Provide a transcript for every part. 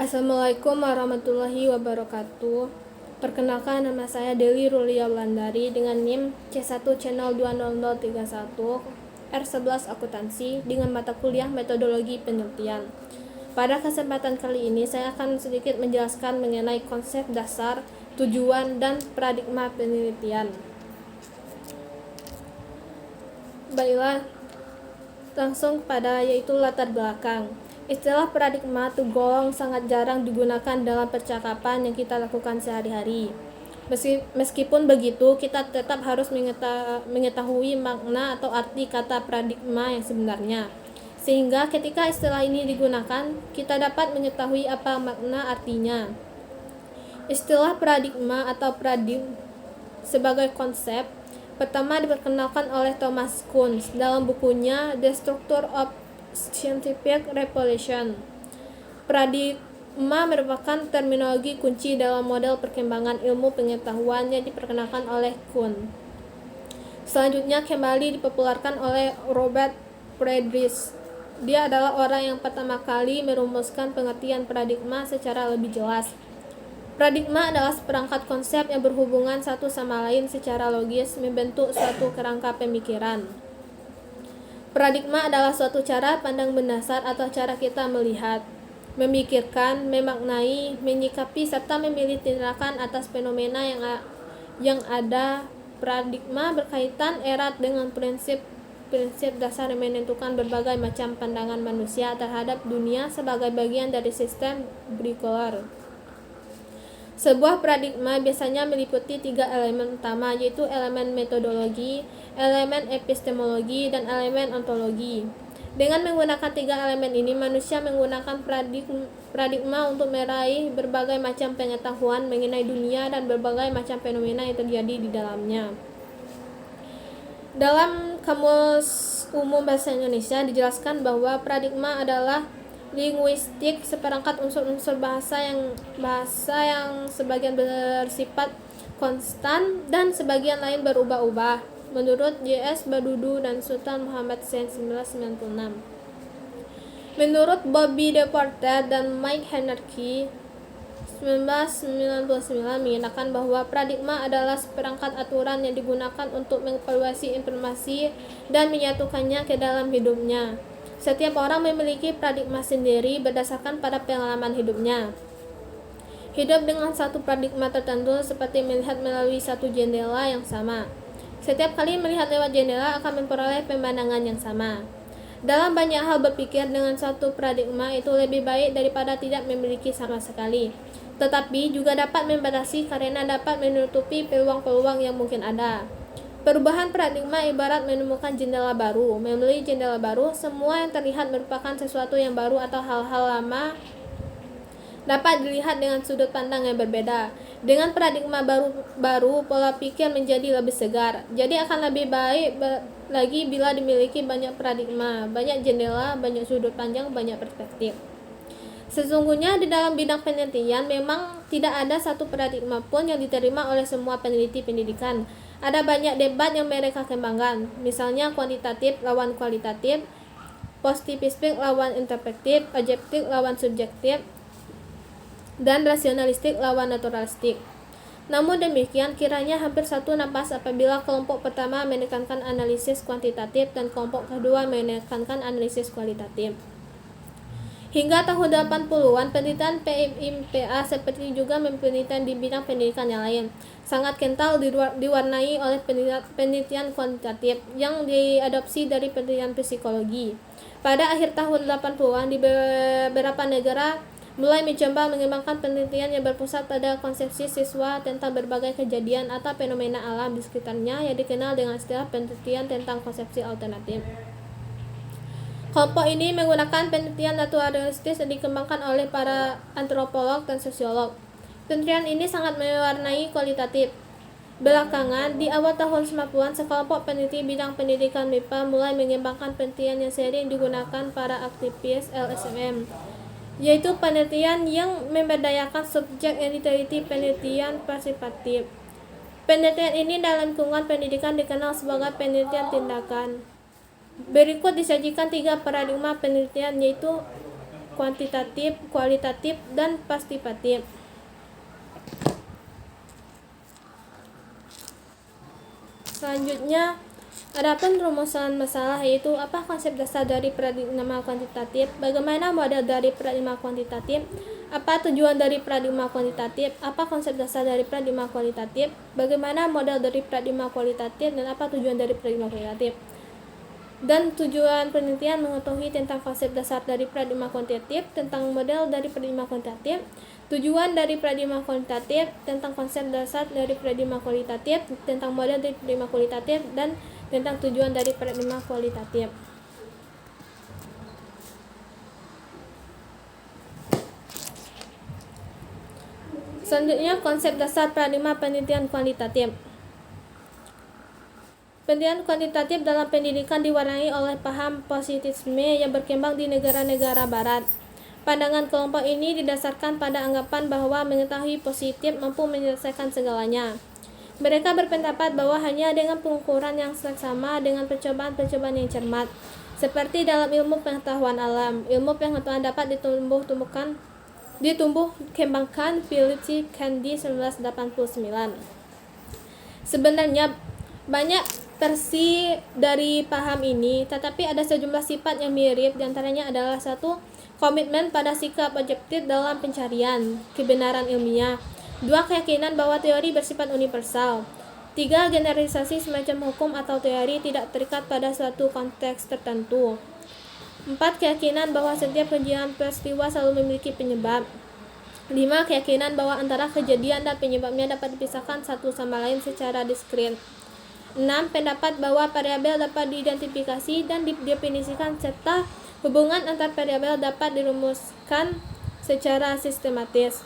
Assalamualaikum warahmatullahi wabarakatuh. Perkenalkan, nama saya Deli Rulia Wulandari dengan NIM C1 Channel 20031 R11 Akuntansi dengan mata kuliah Metodologi Penelitian. Pada kesempatan kali ini saya akan sedikit menjelaskan mengenai konsep dasar, tujuan, dan paradigma penelitian. Baiklah, langsung pada yaitu latar belakang. Istilah paradigma tergolong sangat jarang digunakan dalam percakapan yang kita lakukan sehari-hari. Meskipun begitu, kita tetap harus mengetahui makna atau arti kata paradigma yang sebenarnya. Sehingga ketika istilah ini digunakan, kita dapat mengetahui apa makna artinya. Istilah paradigma atau paradigm sebagai konsep pertama diperkenalkan oleh Thomas Kuhn dalam bukunya The Structure of Scientific Revolution. Paradigma merupakan terminologi kunci dalam model perkembangan ilmu pengetahuan yang diperkenalkan oleh Kuhn. Selanjutnya kembali dipopulerkan oleh Robert Friedrich. Dia adalah orang yang pertama kali merumuskan pengertian paradigma secara lebih jelas. Paradigma adalah seperangkat konsep yang berhubungan satu sama lain secara logis membentuk suatu kerangka pemikiran. Paradigma adalah suatu cara pandang mendasar atau cara kita melihat, memikirkan, memaknai, menyikapi, serta memilih tindakan atas fenomena yang ada. Paradigma berkaitan erat dengan prinsip dasar yang menentukan berbagai macam pandangan manusia terhadap dunia sebagai bagian dari sistem bipolar. Sebuah paradigma biasanya meliputi 3 elemen utama, yaitu elemen metodologi, elemen epistemologi, dan elemen ontologi. Dengan menggunakan 3 elemen ini, manusia menggunakan paradigma untuk meraih berbagai macam pengetahuan mengenai dunia dan berbagai macam fenomena yang terjadi di dalamnya. Dalam Kamus Umum Bahasa Indonesia dijelaskan bahwa paradigma adalah linguistik, seperangkat unsur-unsur bahasa yang sebagian bersifat konstan dan sebagian lain berubah-ubah. Menurut J.S. Badudu dan Sultan Muhammad Sen 1996. Menurut Bobby DePorter dan Mike Henrique 1999 menyatakan bahwa paradigma adalah seperangkat aturan yang digunakan untuk mengevaluasi informasi dan menyatukannya ke dalam hidupnya. Setiap orang memiliki paradigma sendiri berdasarkan pada pengalaman hidupnya. Hidup dengan satu paradigma tertentu seperti melihat melalui satu jendela yang sama. Setiap kali melihat lewat jendela akan memperoleh pemandangan yang sama. Dalam banyak hal berpikir dengan satu paradigma itu lebih baik daripada tidak memiliki sama sekali. Tetapi juga dapat membatasi karena dapat menutupi peluang-peluang yang mungkin ada. Perubahan paradigma ibarat menemukan jendela baru. Membeli jendela baru, semua yang terlihat merupakan sesuatu yang baru atau hal-hal lama dapat dilihat dengan sudut pandang yang berbeda. Dengan paradigma baru, pola pikir menjadi lebih segar. Jadi akan lebih baik lagi bila dimiliki banyak paradigma, banyak jendela, banyak sudut pandang, banyak perspektif. Sesungguhnya di dalam bidang penelitian memang tidak ada satu paradigma pun yang diterima oleh semua peneliti pendidikan. Ada banyak debat yang mereka kembangkan, misalnya kuantitatif lawan kualitatif, positivistik lawan interaktif, objektif lawan subjektif, dan rasionalistik lawan naturalistik. Namun demikian, kiranya hampir satu napas apabila kelompok pertama menekankan analisis kuantitatif dan kelompok kedua menekankan analisis kualitatif. Hingga tahun 80-an, penelitian PIMPA seperti juga penelitian di bidang pendidikan yang lain sangat kental diwarnai oleh penelitian kuantitatif yang diadopsi dari penelitian psikologi. Pada akhir tahun 80-an, di beberapa negara mulai mencoba mengembangkan penelitian yang berpusat pada konsepsi siswa tentang berbagai kejadian atau fenomena alam di sekitarnya yang dikenal dengan istilah penelitian tentang konsepsi alternatif. Kelompok ini menggunakan penelitian naturalistis yang dikembangkan oleh para antropolog dan sosiolog. Penelitian ini sangat mewarnai kualitatif. Belakangan, di awal tahun 90-an, sekelompok peneliti bidang pendidikan MIPA mulai mengembangkan penelitian yang sering digunakan para aktivis LSM, yaitu penelitian yang memberdayakan subjek yang diteliti, penelitian partisipatif. Penelitian ini dalam lingkungan pendidikan dikenal sebagai penelitian tindakan. Berikut disajikan 3 paradigma penelitian, yaitu kuantitatif, kualitatif, dan pastipatif. Selanjutnya, adapun rumusan masalah yaitu apa konsep dasar dari paradigma kuantitatif, bagaimana model dari paradigma kuantitatif, apa tujuan dari paradigma kuantitatif, apa konsep dasar dari paradigma kualitatif, bagaimana model dari paradigma kualitatif, dan apa tujuan dari paradigma kualitatif. Dan tujuan penelitian mengetahui tentang konsep dasar dari paradigma kuantitatif, tentang model dari paradigma kuantitatif, tujuan dari paradigma kuantitatif, tentang konsep dasar dari paradigma kualitatif, tentang model dari paradigma kualitatif, dan tentang tujuan dari paradigma kualitatif. Selanjutnya, konsep dasar paradigma penelitian kualitatif. Penelitian kuantitatif dalam pendidikan diwarnai oleh paham positisme yang berkembang di negara-negara barat. Pandangan kelompok ini didasarkan pada anggapan bahwa mengetahui positif mampu menyelesaikan segalanya. Mereka berpendapat bahwa hanya dengan pengukuran yang seksama dengan percobaan-percobaan yang cermat, seperti dalam ilmu pengetahuan alam, ilmu pengetahuan dapat ditumbuh kembangkan. Philip C. Candy 1989. Sebenarnya banyak versi dari paham ini, tetapi ada sejumlah sifat yang mirip. Diantaranya adalah: 1. Komitmen pada sikap objektif dalam pencarian kebenaran ilmiah. 2. Keyakinan bahwa teori bersifat universal. 3. Generalisasi semacam hukum atau teori tidak terikat pada suatu konteks tertentu. 4. Keyakinan bahwa setiap kejadian peristiwa selalu memiliki penyebab. 5. Keyakinan bahwa antara kejadian dan penyebabnya dapat dipisahkan satu sama lain secara diskrit. 6. Pendapat bahwa variabel dapat diidentifikasi dan didefinisikan serta hubungan antar variabel dapat dirumuskan secara sistematis.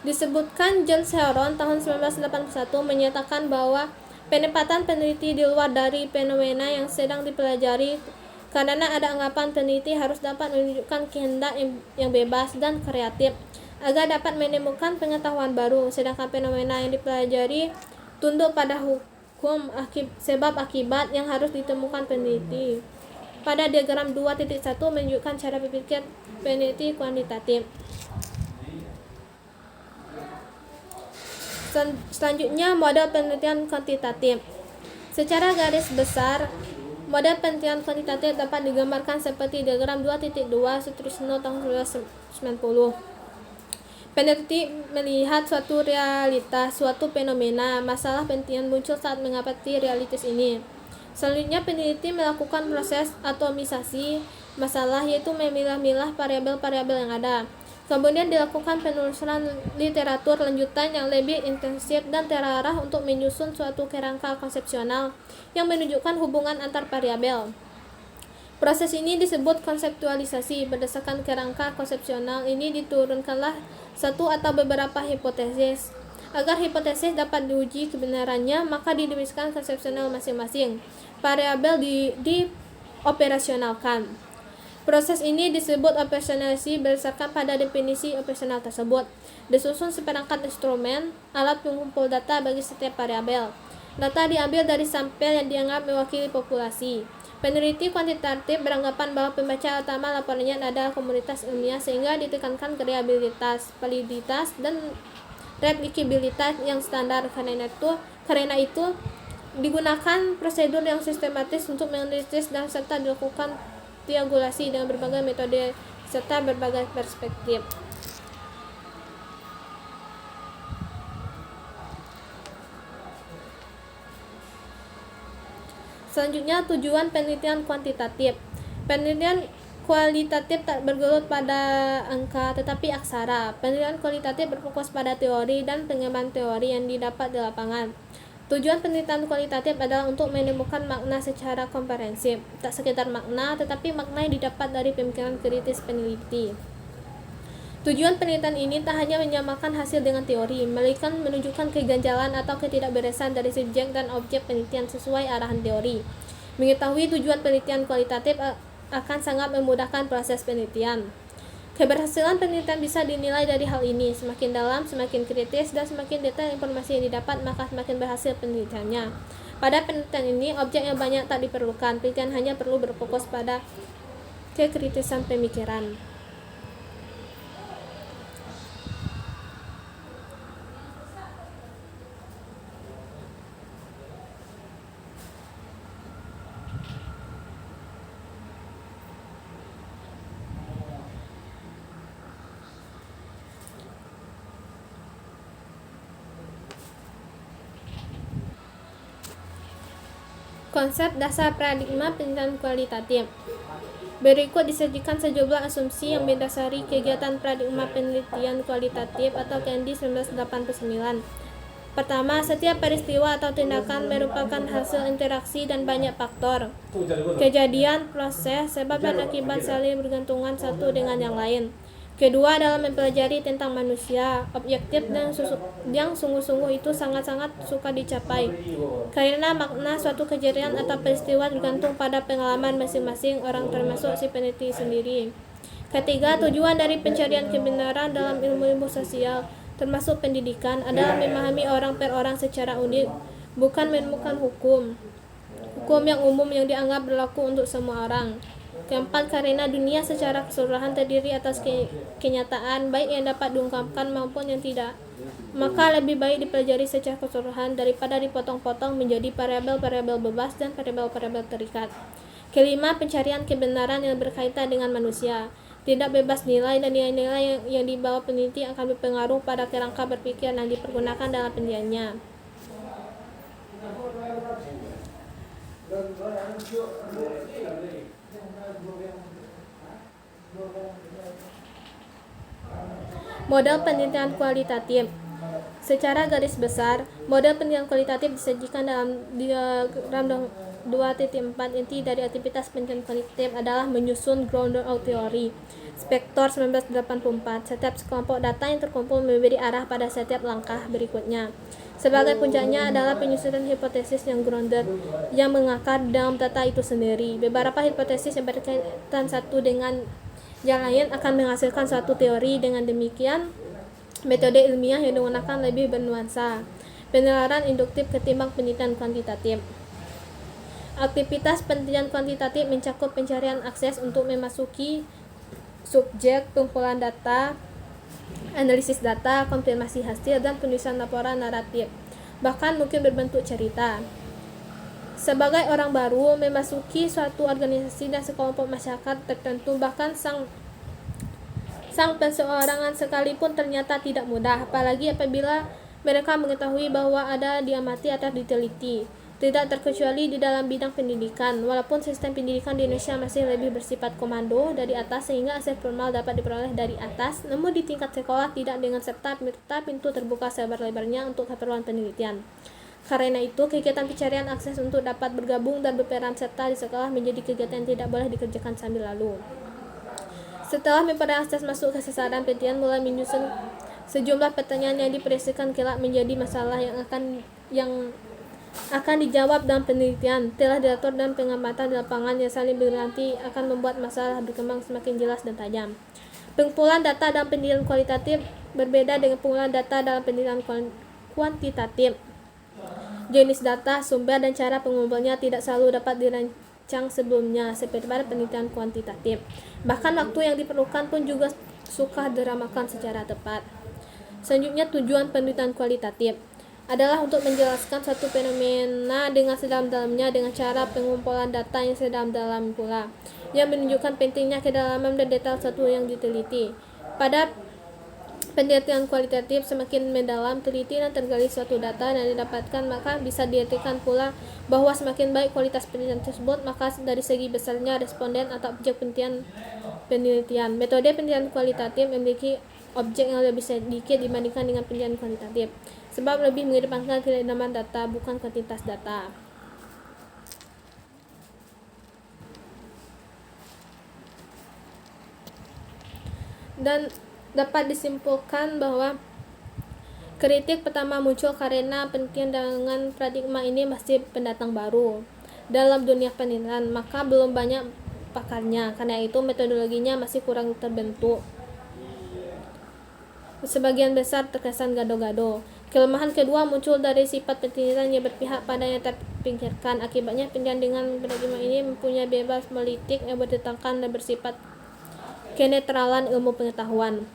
Disebutkan John Heron tahun 1981 menyatakan bahwa penempatan peneliti di luar dari fenomena yang sedang dipelajari karena ada anggapan peneliti harus dapat menunjukkan kehendak yang bebas dan kreatif agar dapat menemukan pengetahuan baru, sedangkan fenomena yang dipelajari tunduk pada hukum sebab akibat yang harus ditemukan peneliti. Pada diagram 2.1 menunjukkan cara berpikir peneliti kuantitatif. Selanjutnya, model penelitian kuantitatif. Secara garis besar, model penelitian kuantitatif dapat digambarkan seperti diagram 2.2 Sutrisno tahun 1990. Peneliti melihat suatu realitas, suatu fenomena, masalah penelitian muncul saat mengamati realitas ini. Selanjutnya, peneliti melakukan proses atomisasi masalah, yaitu memilah-milah variabel-variabel yang ada. Kemudian dilakukan penelusuran literatur lanjutan yang lebih intensif dan terarah untuk menyusun suatu kerangka konsepsional yang menunjukkan hubungan antar variabel. Proses ini disebut konseptualisasi. Berdasarkan kerangka konsepsional ini diturunkanlah satu atau beberapa hipotesis. Agar hipotesis dapat diuji kebenarannya, maka didefinisikan konsepsional masing-masing variabel dioperasionalkan. Proses ini disebut operasionalisasi berdasarkan pada definisi operasional tersebut. Disusun seperangkat instrumen, alat pengumpul data bagi setiap variabel. Data diambil dari sampel yang dianggap mewakili populasi. Peneliti kuantitatif beranggapan bahwa pembaca utama laporannya adalah komunitas ilmiah, sehingga ditekankan reliabilitas, validitas, dan replikabilitas yang standar. Karena itu digunakan prosedur yang sistematis untuk menganalisis dan serta dilakukan triangulasi dengan berbagai metode serta berbagai perspektif. Selanjutnya, tujuan penelitian kuantitatif. Penelitian kualitatif tak bergelut pada angka tetapi aksara. Penelitian kualitatif berfokus pada teori dan pengembangan teori yang didapat di lapangan. Tujuan penelitian kualitatif adalah untuk menemukan makna secara komprehensif, tak sekedar makna, tetapi makna yang didapat dari pemikiran kritis peneliti. Tujuan penelitian ini tak hanya menyamakan hasil dengan teori, melainkan menunjukkan keganjalan atau ketidakberesan dari subjek dan objek penelitian sesuai arahan teori. Mengetahui tujuan penelitian kualitatif akan sangat memudahkan proses penelitian. Keberhasilan penelitian bisa dinilai dari hal ini. Semakin dalam, semakin kritis, dan semakin detail informasi yang didapat, maka semakin berhasil penelitiannya. Pada penelitian ini, objek yang banyak tak diperlukan. Penelitian hanya perlu berfokus pada kekritisan pemikiran. Konsep dasar paradigma penelitian kualitatif. Berikut disajikan sejumlah asumsi yang mendasari kegiatan paradigma penelitian kualitatif atau KND 1989. Pertama, setiap peristiwa atau tindakan merupakan hasil interaksi dan banyak faktor. Kejadian, proses, sebab dan akibat saling bergantungan satu dengan yang lain. Kedua, dalam mempelajari tentang manusia, objektif dan yang sungguh-sungguh itu sangat-sangat suka dicapai. Karena makna suatu kejadian atau peristiwa tergantung pada pengalaman masing-masing orang termasuk si peneliti sendiri. Ketiga, tujuan dari pencarian kebenaran dalam ilmu-ilmu sosial, termasuk pendidikan, adalah memahami orang per orang secara unik, bukan menemukan hukum yang umum yang dianggap berlaku untuk semua orang. Keempat, karena dunia secara keseluruhan terdiri atas kenyataan baik yang dapat diungkapkan maupun yang tidak, maka lebih baik dipelajari secara keseluruhan daripada dipotong-potong menjadi variabel-variabel bebas dan variabel-variabel terikat. Kelima, pencarian kebenaran yang berkaitan dengan manusia, tidak bebas nilai, dan nilai-nilai yang dibawa peneliti akan berpengaruh pada kerangka berpikir yang dipergunakan dalam penelitiannya. Model penelitian kualitatif. Secara garis besar, model penelitian kualitatif disajikan dalam diagram 2.4. Inti dari aktivitas penelitian kualitatif adalah menyusun groundwork of theory. Spector 1984. Setiap kelompok data yang terkumpul memberi arah pada setiap langkah berikutnya. Sebagai puncaknya adalah penyusunan hipotesis yang grounded, yang mengakar dalam data itu sendiri. Beberapa hipotesis yang berkaitan satu dengan yang lain akan menghasilkan suatu teori. Dengan demikian, metode ilmiah yang digunakan lebih bernuansa penalaran induktif ketimbang penelitian kuantitatif. Aktivitas penelitian kuantitatif mencakup pencarian akses untuk memasuki subjek, pengumpulan data, analisis data, konfirmasi hasil, dan penulisan laporan naratif, bahkan mungkin berbentuk cerita. Sebagai orang baru memasuki suatu organisasi dan sekelompok masyarakat tertentu, bahkan sang perseorangan sekalipun ternyata tidak mudah, apalagi apabila mereka mengetahui bahwa ada diamati atau diteliti. Tidak terkecuali di dalam bidang pendidikan, walaupun sistem pendidikan di Indonesia masih lebih bersifat komando dari atas sehingga akses formal dapat diperoleh dari atas, namun di tingkat sekolah tidak dengan serta pintu terbuka selebar-lebarnya untuk keperluan penelitian. Karena itu, kegiatan pencarian akses untuk dapat bergabung dan berperan serta di sekolah menjadi kegiatan yang tidak boleh dikerjakan sambil lalu. Setelah memperoleh akses masuk ke sasaran penelitian, mulai menyusun sejumlah pertanyaan yang diprediksikan kelak menjadi masalah yang akan dijawab dalam penelitian. Telah diatur dan pengamatan di lapangan yang saling berganti akan membuat masalah berkembang semakin jelas dan tajam. Pengumpulan data dalam penelitian kualitatif berbeda dengan pengumpulan data dalam penelitian kuantitatif. Jenis data, sumber, dan cara pengumpulnya tidak selalu dapat dirancang sebelumnya seperti pada penelitian kuantitatif. Bahkan waktu yang diperlukan pun juga suka diramakan secara tepat. Selanjutnya, tujuan penelitian kualitatif adalah untuk menjelaskan suatu fenomena dengan sedalam-dalamnya dengan cara pengumpulan data yang sedalam-dalam pula, yang menunjukkan pentingnya kedalaman dan detail suatu yang diteliti. Pada penelitian kualitatif, semakin mendalam teliti dan tergali suatu data yang didapatkan, maka bisa diartikan pula bahwa semakin baik kualitas penelitian tersebut, maka dari segi besarnya responden atau objek penelitian. Metode penelitian kualitatif memiliki objek yang lebih sedikit dibandingkan dengan penelitian kuantitatif, sebab lebih mengedepankan kedalaman data, bukan kuantitas data. Dan dapat disimpulkan bahwa kritik pertama muncul karena penelitian dengan paradigma ini masih pendatang baru dalam dunia penelitian, maka belum banyak pakarnya. Karena itu metodologinya masih kurang terbentuk. Sebagian besar terkesan gado-gado. Kelemahan kedua muncul dari sifat penelitian yang berpihak pada yang dipikirkan. Akibatnya penelitian dengan paradigma ini mempunyai bebas politik yang bertentangan dan bersifat kenetralan ilmu pengetahuan,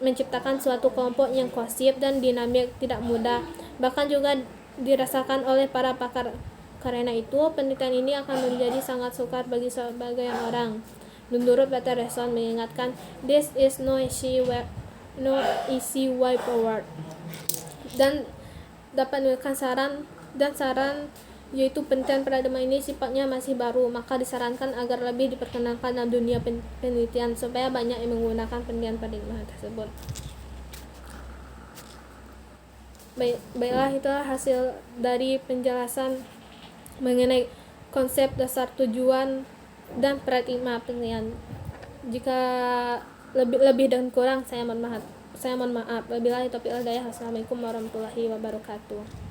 menciptakan suatu kelompok yang kohesif dan dinamik tidak mudah, bahkan juga dirasakan oleh para pakar. Karena itu, penelitian ini akan menjadi sangat sukar bagi sebagian orang. Menurut Patterson mengingatkan, this is no easy way forward, dan dapat memberikan saran yaitu penelitian paradigma ini sifatnya masih baru, maka disarankan agar lebih diperkenalkan dalam dunia penelitian supaya banyak yang menggunakan penelitian paradigma tersebut. Baiklah, itulah hasil dari penjelasan mengenai konsep, dasar, tujuan, dan paradigma penelitian. Jika lebih dan kurang saya mohon maaf. Wabillahi taufiq wal hidayah. Wassalamualaikum warahmatullahi wabarakatuh.